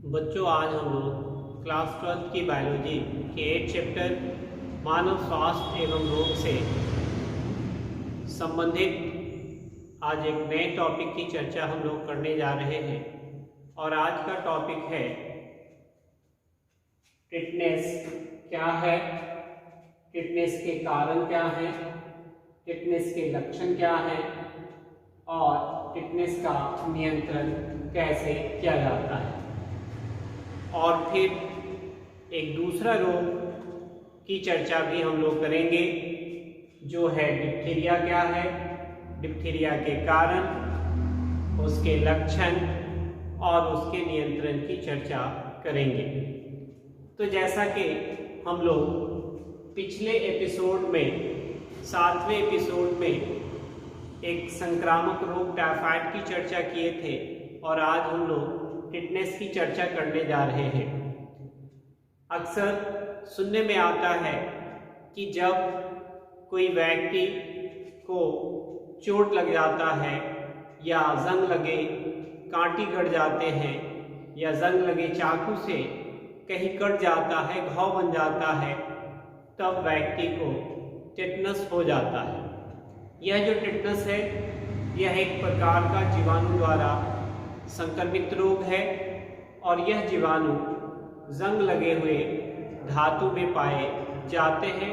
बच्चों, आज हम लोग क्लास 12 की बायोलॉजी के 8 चैप्टर मानव स्वास्थ्य एवं रोग से संबंधित आज एक नए टॉपिक की चर्चा हम लोग करने जा रहे हैं। और आज का टॉपिक है टिटनेस क्या है, टिटनेस के कारण क्या है, टिटनेस के लक्षण क्या है और टिटनेस का नियंत्रण कैसे किया जाता है। और फिर एक दूसरा रोग की चर्चा भी हम लोग करेंगे जो है डिप्थीरिया क्या है, डिप्थीरिया के कारण, उसके लक्षण और उसके नियंत्रण की चर्चा करेंगे। तो जैसा कि हम लोग पिछले एपिसोड में 7वें एपिसोड में एक संक्रामक रोग टाइफाइड की चर्चा किए थे और आज हम लोग टिटनेस की चर्चा करने जा रहे हैं। अक्सर सुनने में आता है कि जब कोई व्यक्ति को चोट लग जाता है या जंग लगे, कांटी कट जाते हैं या जंग लगे चाकू से कहीं कट जाता है, घाव बन जाता है, तब व्यक्ति को टिटनेस हो जाता है। यह जो टिटनेस है यह एक प्रकार का जीवाणु द्वारा संक्रमित रोग है और यह जीवाणु जंग लगे हुए धातु में पाए जाते हैं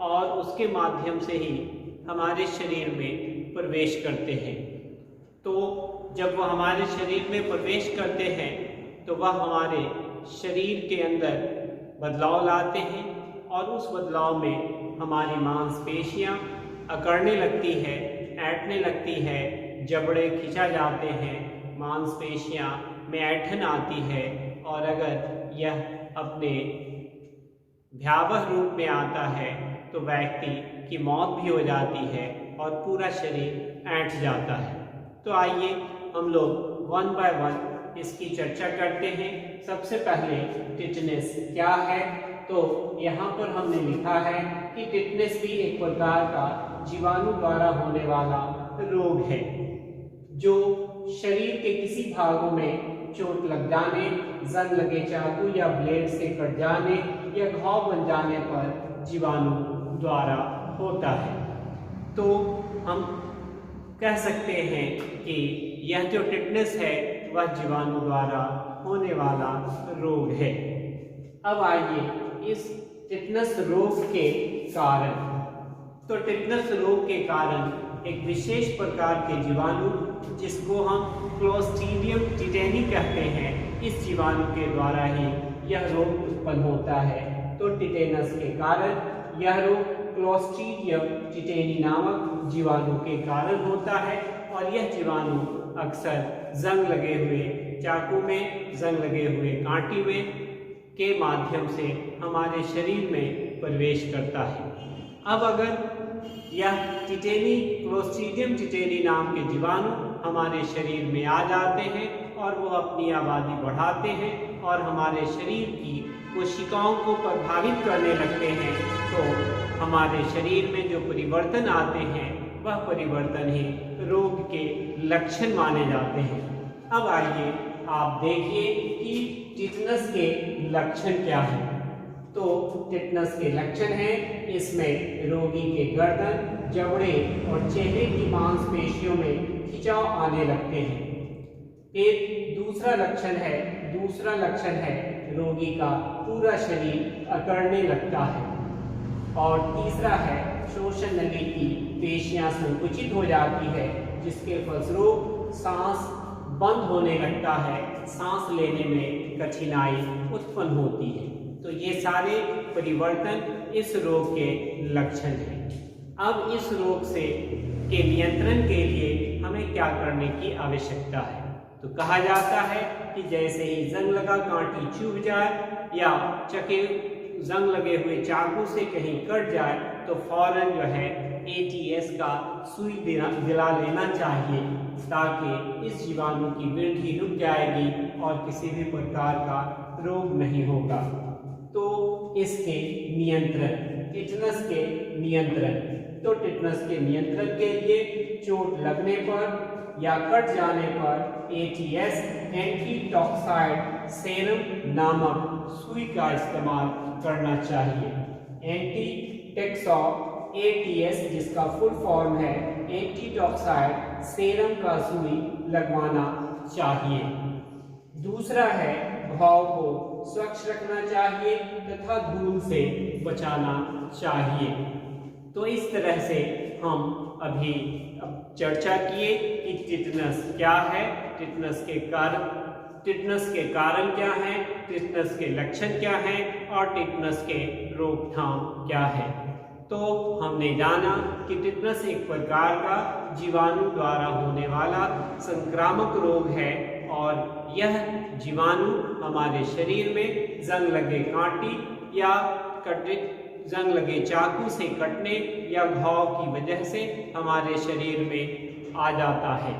और उसके माध्यम से ही हमारे शरीर में प्रवेश करते हैं। तो जब वह हमारे शरीर में प्रवेश करते हैं तो वह हमारे शरीर के अंदर बदलाव लाते हैं और उस बदलाव में हमारी मांसपेशियां अकड़ने लगती है, ऐंठने लगती है, जबड़े खिंचा जाते हैं, मांसपेशियां में ऐंठन आती है और अगर यह अपने भयावह रूप में आता है तो व्यक्ति की मौत भी हो जाती है और पूरा शरीर ऐंठ जाता है। तो आइए हम लोग वन बाय वन इसकी चर्चा करते हैं। सबसे पहले टिटनेस क्या है, तो यहाँ पर हमने लिखा है कि टिटनेस भी एक प्रकार का जीवाणु द्वारा होने वाला रोग है जो शरीर के किसी भागों में चोट लग जाने, जंग लगे चाकू या ब्लेड से कट जाने या घाव बन जाने पर जीवाणु द्वारा होता है। तो हम कह सकते हैं कि यह जो टिटनेस है वह जीवाणु द्वारा होने वाला रोग है। अब आइए इस टिटनेस रोग के कारण। तो टिटनेस रोग के कारण एक विशेष प्रकार के जीवाणु जिसको हम क्लोस्ट्रीडियम टिटेनी कहते हैं, इस जीवाणु के द्वारा ही यह रोग उत्पन्न होता है। तो टिटेनस के कारण यह रोग क्लोस्ट्रीडियम टिटेनी नामक जीवाणु के कारण होता है और यह जीवाणु अक्सर जंग लगे हुए चाकू में, जंग लगे हुए कांटी में के माध्यम से हमारे शरीर में प्रवेश करता है। अब अगर यह टिटेनी, क्लोस्ट्रीडियम टिटेनी नाम के जीवाणु हमारे शरीर में आ जाते हैं और वो अपनी आबादी बढ़ाते हैं और हमारे शरीर की कोशिकाओं को प्रभावित करने लगते हैं, तो हमारे शरीर में जो परिवर्तन आते हैं वह परिवर्तन ही रोग के लक्षण माने जाते हैं। अब आइए आप देखिए कि टिटनेस के लक्षण क्या हैं। तो टिटनेस के लक्षण हैं, इसमें रोगी के गर्दन, जबड़े और चेहरे की मांसपेशियों में खिंचाव आने लगते हैं। एक दूसरा लक्षण है रोगी का पूरा शरीर अकड़ने लगता है। और तीसरा है श्वसन नली की पेशियां संकुचित हो जाती है जिसके फलस्वरूप सांस बंद होने लगता है, सांस लेने में कठिनाई उत्पन्न होती है। तो ये सारे परिवर्तन इस रोग के लक्षण हैं। अब इस रोग के नियंत्रण के लिए हमें क्या करने की आवश्यकता है, तो कहा जाता है कि जैसे ही जंग लगा कांटी चुभ जाए या जंग लगे हुए चाकू से कहीं कट जाए तो फौरन जो है ATS का सुई दिला लेना चाहिए ताकि इस जीवाणु की वृद्धि रुक जाएगी और किसी भी प्रकार का रोग नहीं होगा। तो इसके नियंत्रण, टिटनेस के नियंत्रण, तो टिटनेस के नियंत्रण के लिए चोट लगने पर या कट जाने पर एटीएस एंटीटॉक्साइड सेरम नामक सुई का इस्तेमाल करना चाहिए। एंटीटॉक्सा एटीएस जिसका फुल फॉर्म है एंटीटॉक्साइड सेरम का सुई लगवाना चाहिए। दूसरा है घाव को स्वच्छ रखना चाहिए तथा धूल से बचाना चाहिए। तो इस तरह से हम अभी चर्चा किए कि टिटनस क्या है, टिटनस के कारण क्या है, टिटनस के लक्षण क्या हैं और टिटनस के रोकथाम क्या है। तो हमने जाना कि टिटनस एक प्रकार का जीवाणु द्वारा होने वाला संक्रामक रोग है और यह जीवाणु हमारे शरीर में जंग लगे कांटी या जंग लगे चाकू से कटने या घाव की वजह से हमारे शरीर में आ जाता है।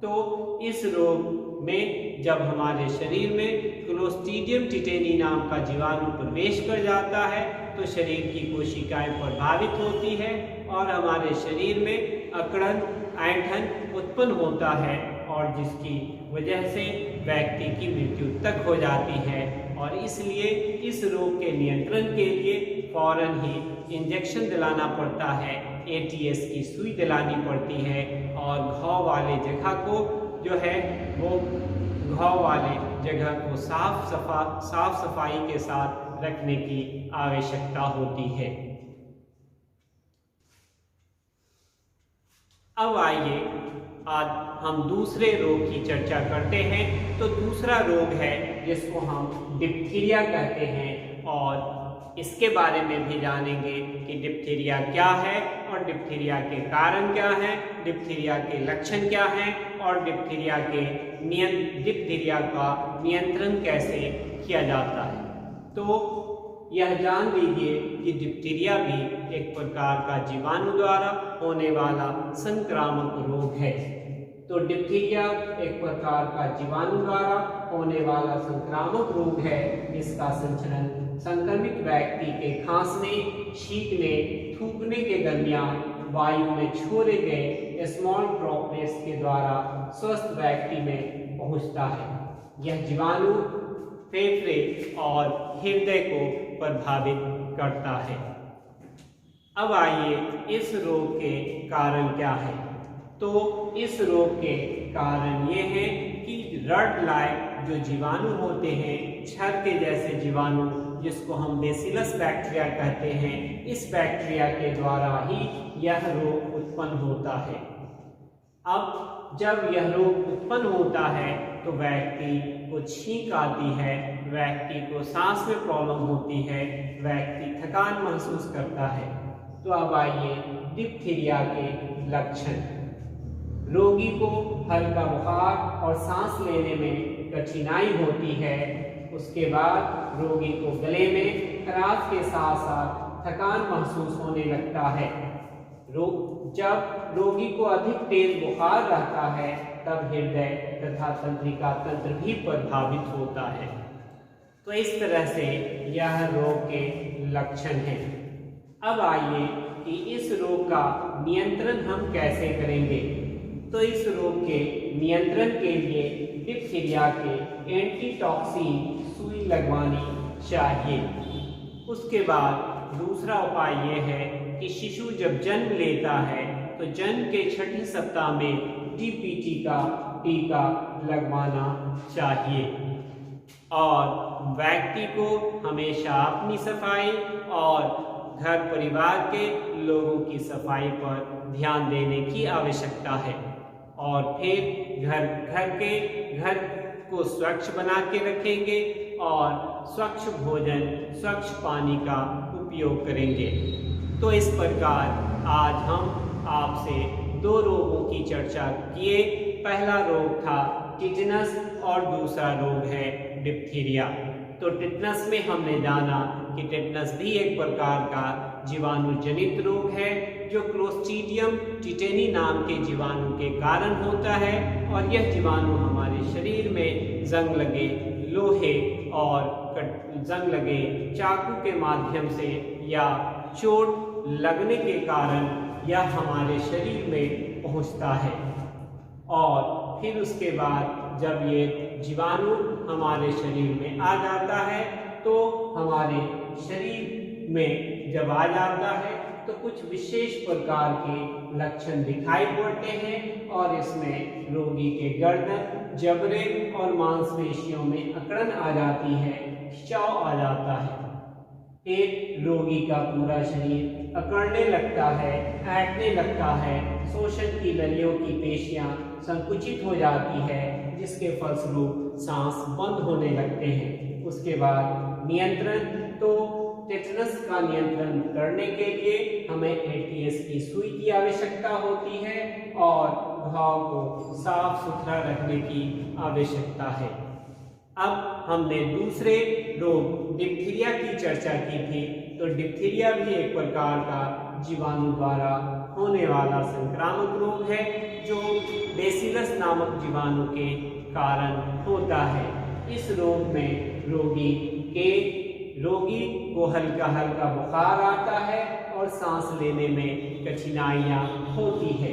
तो इस रोग में जब हमारे शरीर में क्लोस्ट्रीडियम टिटेनी नाम का जीवाणु प्रवेश कर जाता है तो शरीर की कोशिकाएं प्रभावित होती है और हमारे शरीर में अकड़न ऐंठन उत्पन्न होता है और जिसकी वजह से व्यक्ति की मृत्यु तक हो जाती है। और इसलिए इस रोग के नियंत्रण के लिए फौरन ही इंजेक्शन दिलाना पड़ता है, एटीएस की सुई दिलानी पड़ती है और घाव वाले जगह को जो है वो घाव वाले जगह को साफ सफाई के साथ रखने की आवश्यकता होती है। अब आइए आज हम दूसरे रोग की चर्चा करते हैं। तो दूसरा रोग है जिसको हम डिप्थीरिया कहते हैं और इसके बारे में भी जानेंगे कि डिप्थीरिया क्या है और डिप्थीरिया के कारण क्या है, डिप्थीरिया के लक्षण क्या हैं और डिप्थीरिया का नियंत्रण कैसे किया जाता है। तो यह जान लीजिए कि डिप्थीरिया भी एक प्रकार का जीवाणु द्वारा होने वाला संक्रामक रोग है। तो डिप्थीरिया एक प्रकार का जीवाणु द्वारा होने वाला संक्रामक रोग है जिसका संचरण संक्रमित व्यक्ति के खांसने, छींकने, थूकने के दरमियान वायु में छोड़े गए स्मॉल ड्रॉपलेट्स के द्वारा स्वस्थ व्यक्ति में पहुंचता है। यह जीवाणु फेफड़े और हृदय को प्रभावित करता है। अब आइए इस रोग के कारण क्या है। तो इस रोग के कारण ये है कि रड लाइक जो जीवाणु होते हैं, छर के जैसे जीवाणु जिसको हम बेसिलस बैक्टीरिया कहते हैं, इस बैक्टीरिया के द्वारा ही यह रोग उत्पन्न होता है। अब जब यह रोग उत्पन्न होता है तो व्यक्ति को छींक आती है, व्यक्ति को सांस में प्रॉब्लम होती है, व्यक्ति थकान महसूस करता है। तो अब आइए डिप्थीरिया के लक्षण। रोगी को हल्का बुखार और सांस लेने में कठिनाई होती है। उसके बाद रोगी को गले में खराश के साथ साथ थकान महसूस होने लगता है। जब रोगी को अधिक तेज बुखार रहता है तब हृदय तथा तंत्रिका तंत्र भी प्रभावित होता है। तो इस तरह से यह रोग के लक्षण हैं। अब आइए कि इस रोग का नियंत्रण हम कैसे करेंगे। तो इस रोग के नियंत्रण के लिए डिप्थीरिया के एंटीटॉक्सिन सुई लगवानी चाहिए। उसके बाद दूसरा उपाय यह है कि शिशु जब जन्म लेता है तो जन्म के 6वें सप्ताह में टीपीटी का टीका लगवाना चाहिए और व्यक्ति को हमेशा अपनी सफाई और घर परिवार के लोगों की सफाई पर ध्यान देने की आवश्यकता है। और फिर घर को स्वच्छ बना के रखेंगे और स्वच्छ भोजन, स्वच्छ पानी का उपयोग करेंगे। तो इस प्रकार आज हम आपसे 2 रोगों की चर्चा किए। पहला रोग था टिटनस और दूसरा रोग है डिप्थीरिया। तो टिटनस में हमने जाना कि टिटनस भी एक प्रकार का जीवाणु जनित रोग है जो क्लोस्ट्रीडियम टिटेनी नाम के जीवाणु के कारण होता है और यह जीवाणु हमारे शरीर में जंग लगे लोहे और जंग लगे चाकू के माध्यम से या चोट लगने के कारण यह हमारे शरीर में पहुंचता है और फिर उसके बाद जब ये जीवाणु हमारे शरीर में आ जाता है तो हमारे शरीर में जब आ जाता है तो कुछ विशेष प्रकार के लक्षण दिखाई पड़ते हैं और इसमें रोगी के गर्दन, जबड़े और मांसपेशियों में अकड़न आ जाती है, खिंचाव आ जाता है। एक रोगी का पूरा शरीर अकड़ने लगता है, ऐंठने लगता है, श्वसन की नलियों की पेशियां संकुचित हो जाती है, जिसके फलस्वरूप सांस बंद होने लगते हैं। उसके बाद नियंत्रण, तो टेटनस का नियंत्रण करने के लिए हमें एटीएस की सुई की आवश्यकता होती है और घाव को साफ सुथरा रखने की आवश्यकता है। अब हमने दूसरे रोग डिप्थीरिया की चर्चा की थी। तो डिप्थीरिया भी एक प्रकार का जीवाणु द्वारा होने वाला संक्रामक रोग है जो बेसिलस नामक जीवाणु के कारण होता है। इस रोग में रोगी को हल्का हल्का बुखार आता है और सांस लेने में कठिनाइयां होती है।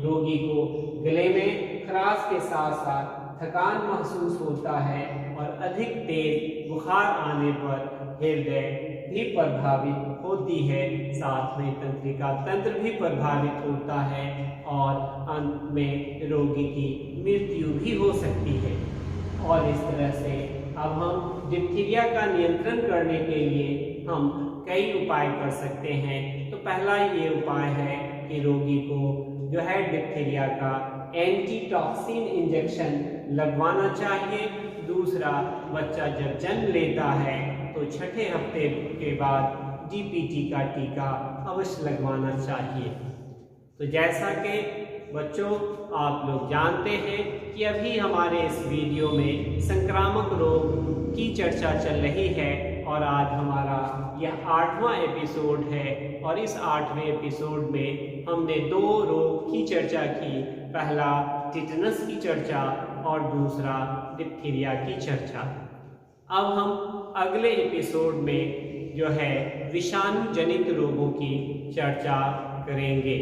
रोगी को गले में खराश के साथ साथ थकान महसूस होता है और अधिक तेज बुखार आने पर हृदय भी प्रभावित होती है, साथ में तंत्रिका तंत्र भी प्रभावित होता है और अंत में रोगी की मृत्यु भी हो सकती है। और इस तरह से अब हम डिप्थीरिया का नियंत्रण करने के लिए हम कई उपाय कर सकते हैं। तो पहला ये उपाय है कि रोगी को जो है डिप्थीरिया का एंटीटॉक्सिन इंजेक्शन लगवाना चाहिए। दूसरा, बच्चा जब जन्म लेता है तो छठे हफ्ते के बाद डीपीटी का टीका अवश्य लगवाना चाहिए। तो जैसा कि बच्चों आप लोग जानते हैं कि अभी हमारे इस वीडियो में संक्रामक रोग की चर्चा चल रही है और आज हमारा यह 8वां एपिसोड है और इस 8वें एपिसोड में हमने 2 रोग की चर्चा की। पहला टिटनस की चर्चा और दूसरा डिप्थीरिया की चर्चा। अब हम अगले एपिसोड में जो है विषाणु जनित रोगों की चर्चा करेंगे।